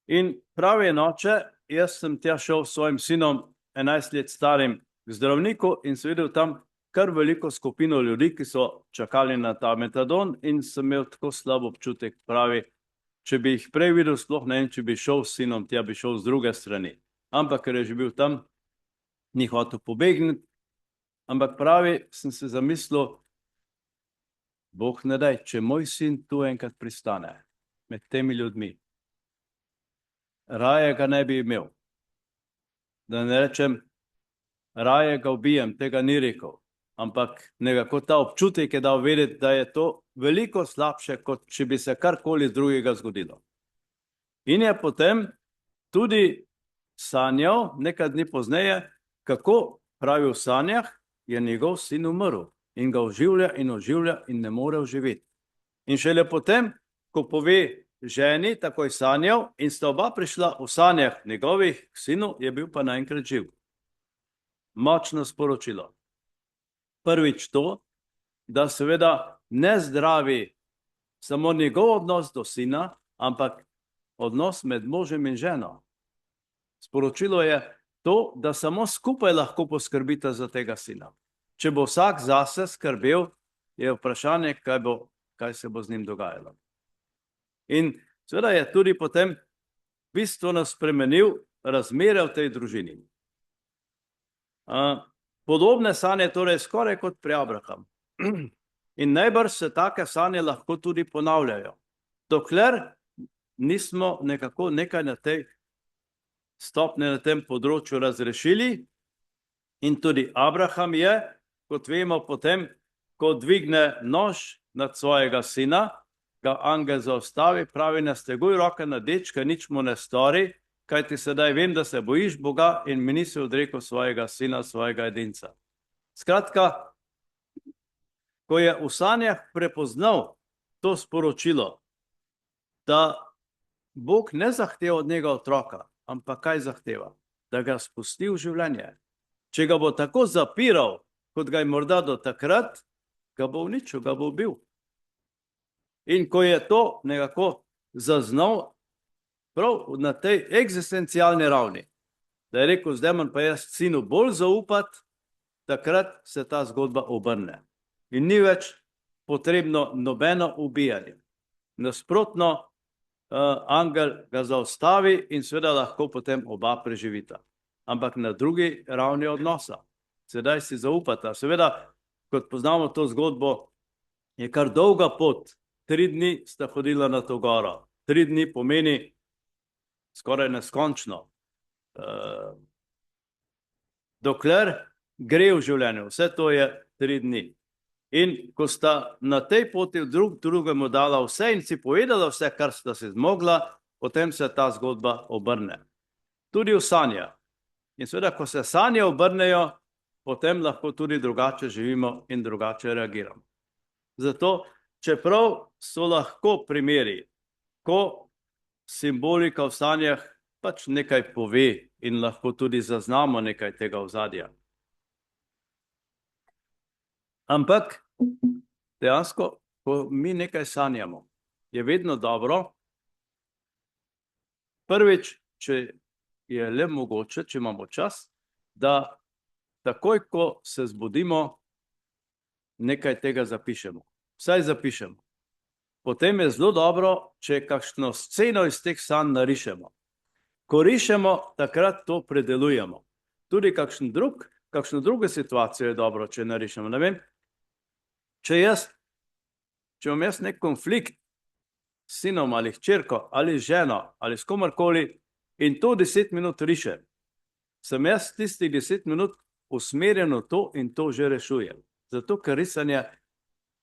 In pravi noče, jaz sem tja šel s svojim sinom 11 let starim k zdravniku in sem videl tam kar veliko skupino ljudi, ki so čakali na ta metadon in sem imel tako slab občutek, pravi, če bi jih prej videl, sploh ne vem, če bi šel s sinom, tja bi šel z druge strani. Ampak, ker je že bil tam, ni hotel pobegniti, ampak pravi, sem se zamislil, Bog ne daj, če moj sin tu enkrat pristane med temi ljudmi, raje ga ne bi imel. Da ne rečem, raje ga ubijem, tega ni rekel, ampak nekako ta občutek je dal vedeti, da je to veliko slabše, kot če bi se karkoli drugega zgodilo. In je potem tudi sanjal, nekaj dni pozneje, kako pravi v sanjah, je njegov sin umrl in ga oživlja in ne more oživeti. In šele potem, ko pove ženi, takoj sanjal in sta oba prišla v sanjah njegovih k sinu, je bil pa naenkrat živ. Močno sporočilo. Prvič to, da seveda ne zdravi samo njegov odnos do sina, ampak odnos med možem in ženo. Sporočilo je to, da samo skupaj lahko poskrbita za tega sina. Če bo vsak zase skrbel, je vprašanje, kaj se bo z njim dogajalo. In seveda je tudi potem bistveno spremenil razmere v tej družini. Podobne sanje torej skoraj kot pri Abrahamu. In najbrž se take sanje lahko tudi ponavljajo. Dokler nismo nekako nekaj na tej stopnji, na tem področju razrešili, in tudi Abraham je, kot vemo, potem, ko dvigne nož nad svojega sina, ga angel zaustavi, pravi, nasteguj roke na dečka, nič mu ne stori, kajti sedaj vem, da se bojiš Boga in mi nisi odrekel svojega sina, svojega edinca. Skratka, ko je v sanjah prepoznal to sporočilo, da Bog ne zahteva od njega otroka, ampak kaj zahteva? Da ga spusti v življenje. Če ga bo tako zapiral, kot ga je morda do takrat, ga bo uničil, ga bo ubil. In ko je to nekako zaznal prav na tej eksistencialni ravni, da je rekel, zdaj moram pa jaz sinu bolj zaupati, takrat se ta zgodba obrne. In ni več potrebno nobeno ubijanje. Nasprotno, angel ga zaustavi in seveda lahko potem oba preživita. Ampak na drugi ravni odnosa. Sedaj si zaupata. Seveda, kot poznamo to zgodbo, je kar dolga pot. 3 dni sta hodila na to goro. 3 dni pomeni skoraj neskončno. Dokler gre v življenju, vse to je 3 dni. In ko sta na tej poti drugemu dala vse in si povedala vse, kar sta si zmogla, potem se ta zgodba obrne. Tudi v sanjah. In seveda, ko se sanje obrnejo, potem lahko tudi drugače živimo in drugače reagiramo. Zato, čeprav so lahko primeri, ko simbolika v sanjah pač nekaj pove in lahko tudi zaznamo nekaj tega ozadja. Ampak dejansko, ko mi nekaj sanjamo, je vedno dobro, prvič, če je le mogoče, če imamo čas, da takoj, ko se zbudimo, nekaj tega zapišemo. Vsaj zapišemo. Potem je zelo dobro, če kakšno sceno iz teh sanj narišemo. Ko rišemo, takrat to predelujemo. Tudi kakšno drugo situacijo je dobro, če narišemo. Ne vem, če imam jaz nek konflikt s sinom ali hčerko ali ženo ali s komarkoli in to 10 minut rišem, sem jaz tistih 10 minut usmerjen v to in to že rešujem. Zato, ker risanje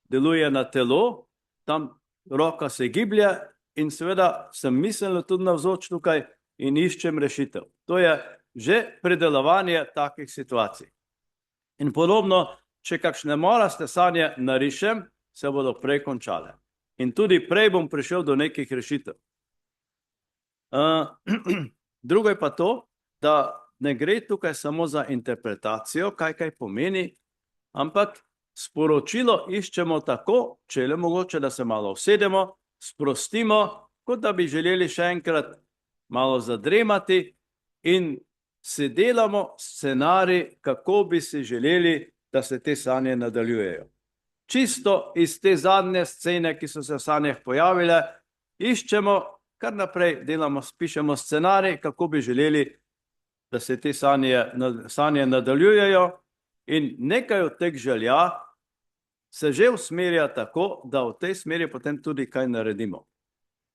deluje na telo, tam roka se giblje in seveda sem miselno tudi navzoč tukaj in iščem rešitev. To je že predelovanje takih situacij. In podobno, če kakšne moraste sanje narišem, se bodo prej končale. In tudi prej bom prišel do nekih rešitev. Drugo je pa to, da ne gre tukaj samo za interpretacijo, kaj pomeni, ampak sporočilo iščemo tako, če je le mogoče, da se malo usedemo, sprostimo, kot da bi želeli še enkrat malo zadremati in si delamo scenarij, kako bi si želeli, da se te sanje nadaljujejo. Čisto iz te zadnje scene, ki so se v sanjah pojavile, iščemo, kar naprej delamo, pišemo scenarij, kako bi želeli, da se te sanje nadaljujejo in nekaj od teh želja se že usmerja tako, da v tej smeri potem tudi kaj naredimo.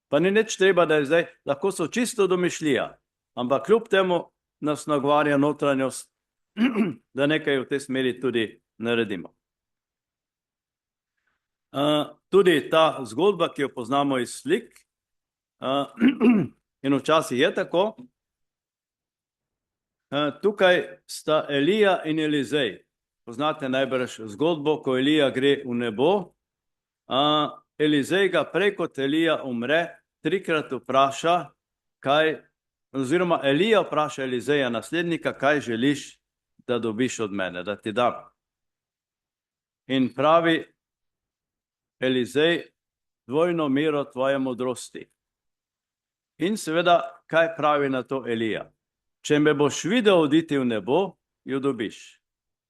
Pa ni nič treba, da je zdaj, lahko so čisto domišljija, ampak kljub temu nas nagovarja notranjost, da nekaj v tej smeri tudi naredimo. Tudi ta zgodba, ki jo poznamo iz slik, in včasih je tako, tukaj sta Elija in Elizej. Poznate najbrž zgodbo, ko Elija gre v nebo, Elizej ga prej kot Elija umre, 3-krat vpraša, oziroma Elija vpraša Elizeja naslednika, kaj želiš, da dobiš od mene, da ti dam. In pravi Elizej, dvojno mero tvoje modrosti. In seveda, kaj pravi na to Elija? Če me boš videl oditi v nebo, jo dobiš.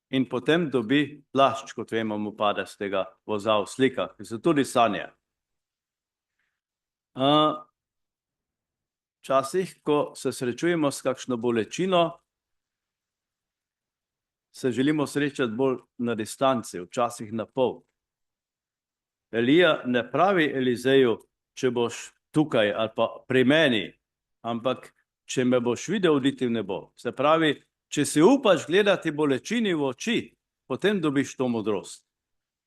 In potem dobi plašč, kot vemo, mu pade z tega voza v slikah, ki so tudi sanje. Včasih, ko se srečujemo s kakšno bolečino, se želimo srečati bolj na distanci, včasih na pol. Elija ne pravi Elizeju, če boš tukaj ali pa pri meni, ampak če me boš videl oditi v nebo. Se pravi, če si upaš gledati bolečini v oči, potem dobiš to modrost.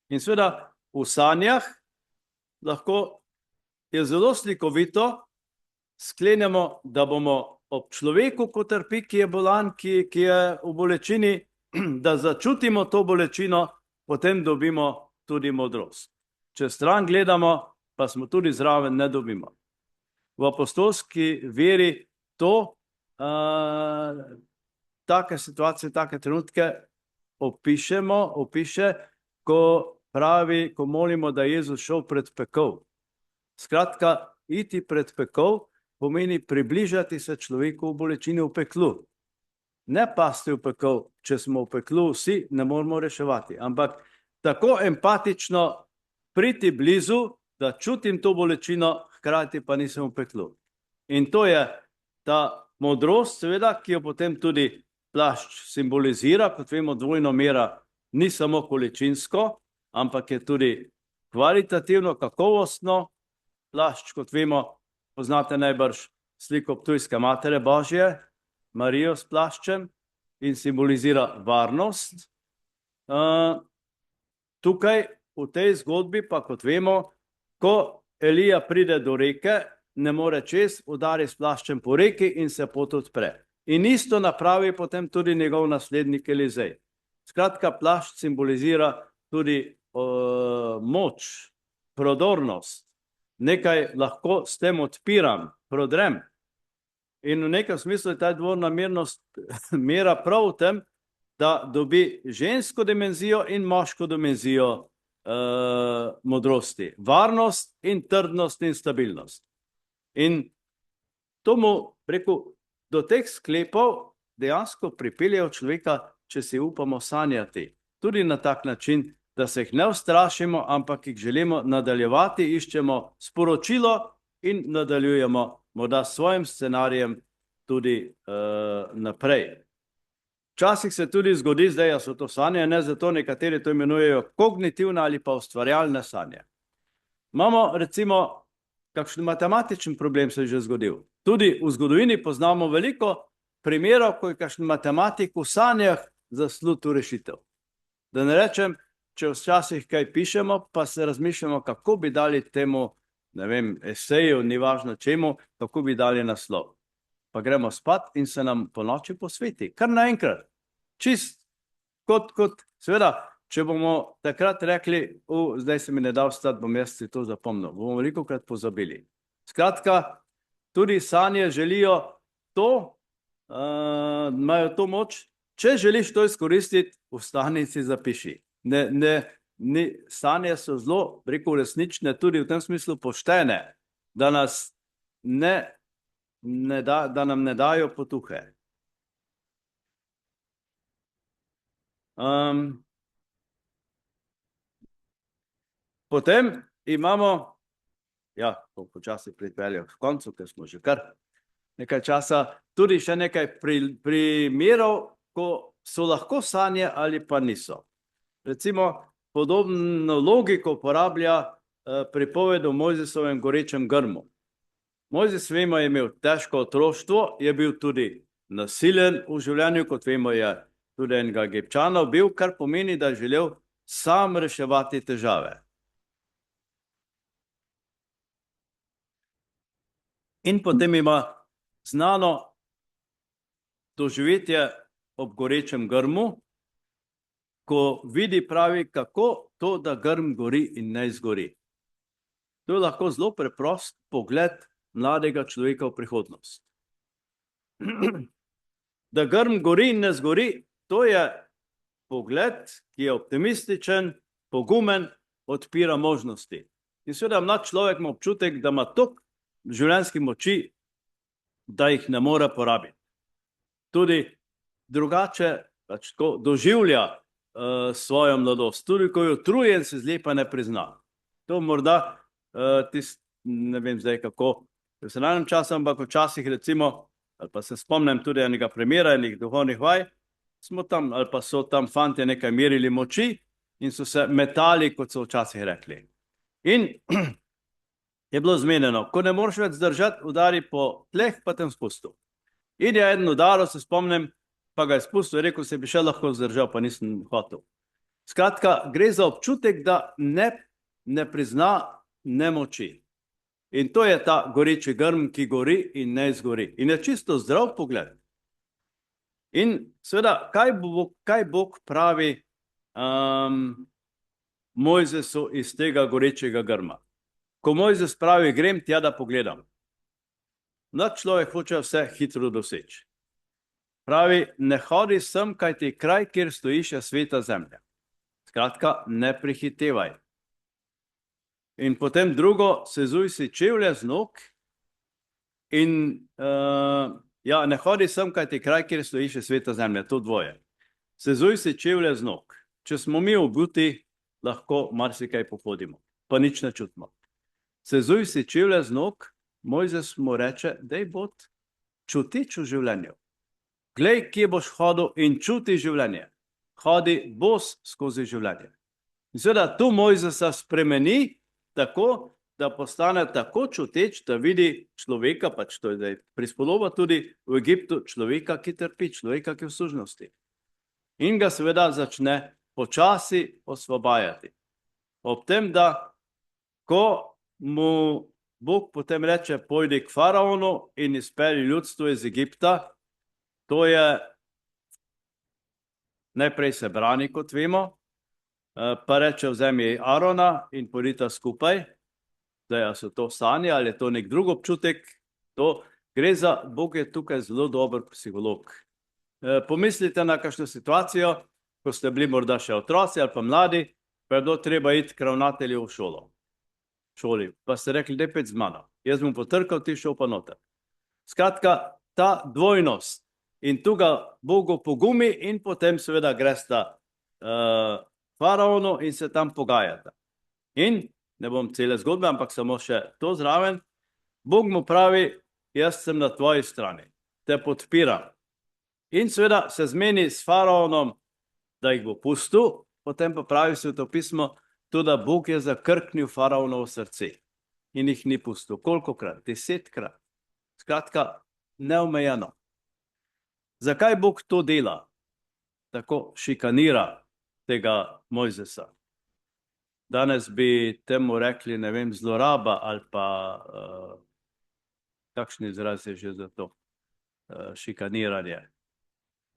In seveda v sanjah lahko je zelo slikovito, sklenemo, da bomo ob človeku, ko trpi, ki je bolan, ki je v bolečini, da začutimo to bolečino, potem dobimo tudi modrost. Če stran gledamo, pa smo tudi zraven, ne dobimo. V apostolski veri to, take situacije, take trenutke opiše, ko pravi, ko molimo, da je Jezus šel pred pekel. Skratka, iti pred pekel pomeni približati se človeku v bolečini v peklu. Ne pasti v pekel, če smo v peklu, vsi ne moramo reševati, ampak tako empatično priti blizu, da čutim to bolečino, hkrati pa nisem v peklu. In to je ta modrost, seveda, ki jo potem tudi plašč simbolizira, kot vemo, dvojno mera ni samo količinsko, ampak je tudi kvalitativno, kakovostno. Plašč, kot vemo, poznate najbrž sliko Ptujske Matere Božje, Marijo s plaščem, in simbolizira varnost. Tukaj v tej zgodbi pa, kot vemo, ko Elija pride do reke, ne more čez, udari s plaščem po reki in se pot odpre. In isto napravi potem tudi njegov naslednik Elizej. Skratka, plašč simbolizira tudi moč, prodornost. Nekaj lahko s tem odpiram, prodrem. In v nekem smislu je ta dvojna mera prav v tem, da dobi žensko dimenzijo in moško dimenzijo modrosti. Varnost in trdnost in stabilnost. In to mu, do teh sklepov dejansko pripeljejo človeka, če si upamo sanjati. Tudi na tak način, da se jih ne ustrašimo, ampak jih želimo nadaljevati, iščemo sporočilo in nadaljujemo morda s svojim scenarijem tudi naprej. Včasih se tudi zgodi, zdaj so to sanje, ne, zato nekateri to imenujejo kognitivne ali pa ustvarjalne sanje. Imamo recimo kakšen matematičen problem se je že zgodil. Tudi v zgodovini poznamo veliko primerov, ko je kakšen matematik v sanjah zaslutil rešitev. Da ne rečem, če včasih kaj pišemo, pa se razmišljamo, kako bi dali temu, ne vem, eseju, ni važno čemu, kako bi dali naslov. Pa gremo spat in se nam po noči posveti. Kar naenkrat. Čist kot, seveda, če bomo takrat rekli, zdaj se mi ne da vstati, bom jaz si to zapomnil, bomo velikokrat pozabili. Skratka, tudi sanje želijo to, imajo to moč. Če želiš to izkoristiti, vstani in si zapiši. Sanje so zelo, resnične, tudi v tem smislu poštene, da nas da nam ne dajo potuhe. Potem imamo, počasi pripeljal v koncu, ker smo že kar nekaj časa, tudi še nekaj primerov, ko so lahko sanje ali pa niso. Recimo, podobno logiko uporablja pripoved o Mojzesovem gorečem grmu. Mojzes, vemo, je imel težko otroštvo, je bil tudi nasilen v življenju, kot vemo, je tudi enega Egipčana bil, kar pomeni, da je želel sam reševati težave. In potem ima znano doživetje ob gorečem grmu, ko vidi, pravi, kako to, da grm gori in ne izgori. To je lahko zelo preprost pogled mladega človeka v prihodnost. Da grm gori in ne zgori, to je pogled, ki je optimističen, pogumen, odpira možnosti. In seveda mlad človek ima občutek, da ima toliko življenjskih moči, da jih ne more porabiti. Tudi drugače doživlja svojo mladost. Tudi ko je utrujen, se zlepa ne prizna. To morda, ne vem zdaj kako, v sedanjem času, ampak včasih recimo, ali pa se spomnim tudi enega primera, enih duhovnih vaj, smo tam, ali pa so tam fantje nekaj merili moči in so se metali, kot so včasih rekli. In je bilo zmenjeno, ko ne moreš več zdržati, udari po tleh, pa tem spustil. In je eden udaril, se spomnim, pa ga je spustil, rekel, se bi še lahko zdržal, pa nisem hotel. Skratka, gre za občutek, da ne prizna nemoči. In to je ta goreči grm, ki gori in ne izgori. In je čisto zdrav pogled. In seveda, kaj Bog pravi Mojzesu iz tega gorečega grma? Ko Mojzes pravi, grem tja, da pogledam. Mlad človek hoče vse hitro doseči. Pravi, ne hodi sem, kajti kraj, kjer stojiš, je sveta zemlja. Skratka, ne prehitevaj. In potem drugo, sezuj si čevlje z nog in ne hodi sem, kajti kraj, kjer stojiš, je sveta zemlja. To dvoje. Sezuj si čevlje z nog. Če smo mi obuti, lahko marsikaj pohodimo, pa nič ne čutimo. Sezuj si čevlje z nog, Mojzes mu reče, daj bod čutič v življenju. Glej, kje boš hodil in čuti življenje. Hodi bos skozi življenje. In seveda tu Mojzesa spremeni tako, da postane tako čuteč, da vidi človeka, pač to je zdaj prispodoba tudi v Egiptu, človeka, ki trpi, človeka, ki je v sužnosti. In ga seveda začne počasi osvobajati. Ob tem, da ko mu Bog potem reče, pojdi k faraonu in izpelji ljudstvo iz Egipta, to je najprej se brani, kot vemo, pa reče, vzemi Arona in pojdita skupaj. Zdaj, so to sanje ali je to nek drug občutek, to gre za, Bog je tukaj zelo dober psiholog. Pomislite na kakšno situacijo, ko ste bili morda še otroci ali pa mladi, pa je bilo treba iti k ravnatelju v šoli. Pa ste rekli, daj pet z mano. Jaz bom potrkal, ti šel pa noter. Skratka, ta dvojnost. In tu ga Bogu pogumi in potem seveda gresta faraonu in se tam pogajata. In, ne bom cele zgodbe, ampak samo še to zraven, Bog mu pravi, jaz sem na tvoji strani, te podpiram. In seveda se zmeni s faraonom, da jih bo pustil, potem pa pravi Svetopismo, tudi da Bog je zakrknil faraonovo srce in jih ni pustil. Kolikokrat? 10-krat. Skratka, neomejeno. Zakaj Bog to dela? Tako šikanira tega Mojzesa. Danes bi temu rekli, ne vem, zloraba ali pa kakšen izraz je že za to šikaniranje.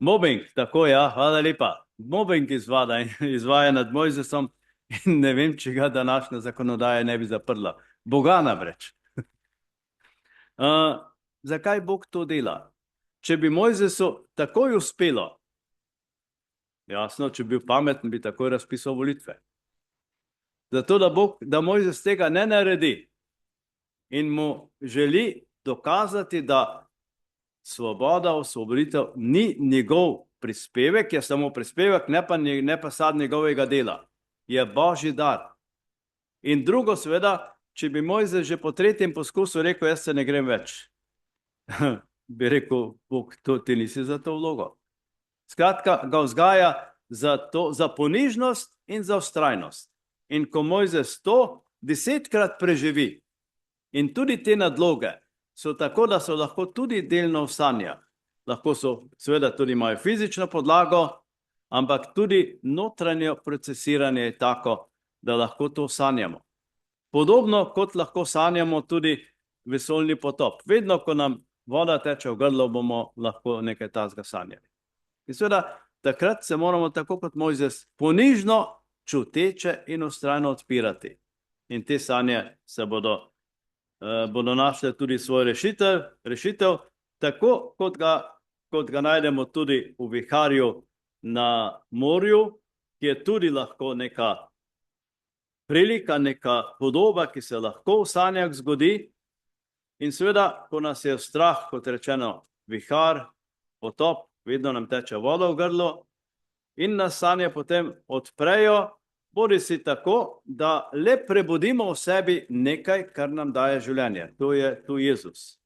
Mobbing, tako ja, hvala lepa. Mobbing izvaja nad Mojzesom in ne vem, če ga današnja zakonodaja ne bi zaprla. Boga namreč. Zakaj Bog to dela? Če bi Mojzesu takoj uspelo, jasno, če bi bil pameten, bi takoj razpisal volitve. Zato, da Mojzes tega ne naredi in mu želi dokazati, da svoboda, osvoboditev ni njegov prispevek, je samo prispevek, ne pa sad njegovega dela. Je Božji dar. In drugo, seveda, če bi Mojzes že po 3. poskusu rekel, jaz se ne grem več, bi rekel, Bog, ti nisi za to vlogo. Skratka, ga vzgaja za ponižnost in za vztrajnost. In ko Mojzes to 10-krat preživi in tudi te nadloge so tako, da so lahko tudi delno v sanjah. Lahko so, seveda, tudi imajo fizično podlago, ampak tudi notranje procesiranje je tako, da lahko to sanjamo. Podobno kot lahko sanjamo tudi vesoljni potop. Vedno, ko nam voda teče v grlo, bomo lahko nekaj takega sanjali. In seveda, takrat se moramo tako kot Mojzes ponižno, čuteče in vztrajno odpirati. In te sanje se bodo našle tudi svoj rešitev, tako kot ga najdemo tudi v viharju na morju, ki je tudi lahko neka prilika, neka podoba, ki se lahko v sanjah zgodi. In seveda, ko nas je strah, kot rečeno, vihar, potop, vedno nam teče voda v grlo in nas sanje potem odprejo, bodi si tako, da le prebudimo v sebi nekaj, kar nam daje življenje. To je tu Jezus.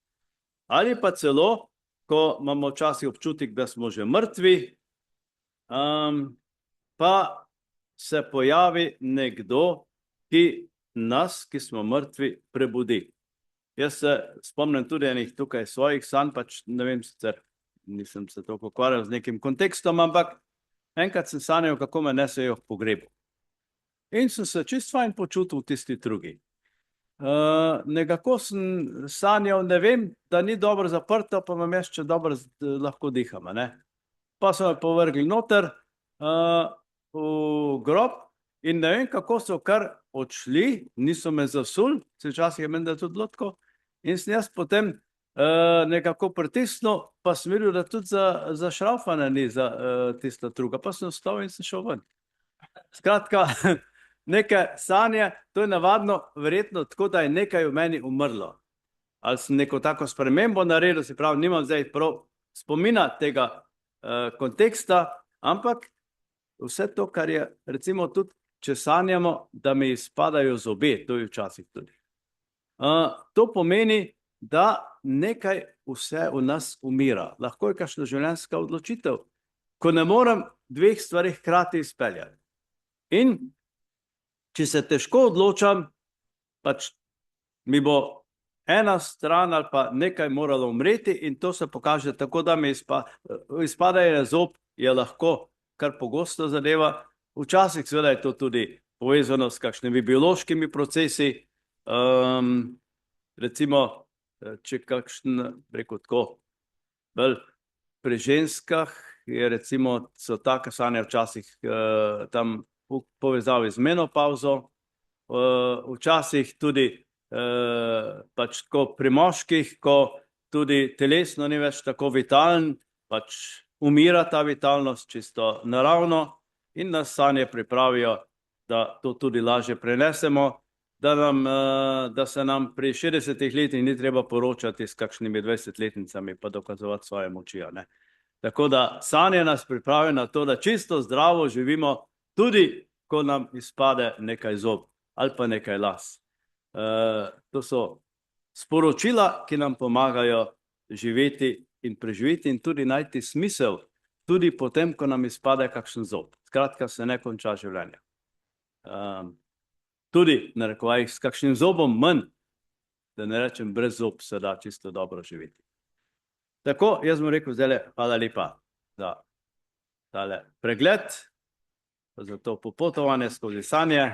Ali pa celo, ko imamo včasih občutek, da smo že mrtvi, pa se pojavi nekdo, ki nas, ki smo mrtvi, prebudi. Jaz se spomnim tudi enih tukaj svojih sanj, pač ne vem, sicer nisem se toliko ukvarjal z nekim kontekstom, ampak enkrat sem sanjal, kako me nesejo v pogrebu. In sem se čisto fajn počutil v tisti drugi. Nekako sem sanjal, ne vem, da ni dobro zaprto, pa imam jaz še dobro, lahko diham, a ne. Pa so me povrgli noter v grob in ne vem, kako so kar odšli, niso me zasuli, se včasih je menda tudi bilo tako, in sem jaz potem nekako pritisnil, pa sem videl, da tudi za šraufana ni za tista druga, pa sem vstal in sem šel ven. Skratka, neke sanje, to je navadno verjetno tako, da je nekaj v meni umrlo. Ali sem neko tako spremembo naredil, se pravi, nimam zdaj prav spomina tega konteksta, ampak vse to, kar je, recimo tudi, če sanjamo, da mi izpadajo zobe, to je včasih tudi. To pomeni, da nekaj vse v nas umira. Lahko je kakšna življenjska odločitev, ko ne morem dveh stvari hkrati izpeljati. In če se težko odločam, pač mi bo ena stran ali pa nekaj moralo umreti in to se pokaže tako, da mi izpadajo zob, je lahko kar pogosto zadeva. Včasih seveda je to tudi povezano s kakšnimi biološkimi procesi. Recimo, če kakšen, rekel tako, bolj pri ženskah je recimo, so take sanje včasih tam v povezavi z menopavzo, včasih tudi pač tako pri moških, ko tudi telesno ni več tako vitalen, pač umira ta vitalnost čisto naravno in nas sanje pripravijo, da to tudi lažje prenesemo, da se nam pri 60 letih ni treba poročati s kakšnimi 20-letnicami pa dokazovati svoje moči, ne. Tako da sanje nas pripravijo na to, da čisto zdravo živimo, tudi ko nam izpade nekaj zob ali pa nekaj las. To so sporočila, ki nam pomagajo živeti in preživeti in tudi najti smisel, tudi potem, ko nam izpade kakšen zob. Skratka, se ne konča življenje. Tudi, na rekovajih, s kakšnim zobom manj, da ne rečem brez zob, se da čisto dobro živeti. Tako, jaz bom rekel zdajle, hvala lepa za tale pregled, za to popotovanje skozi sanje.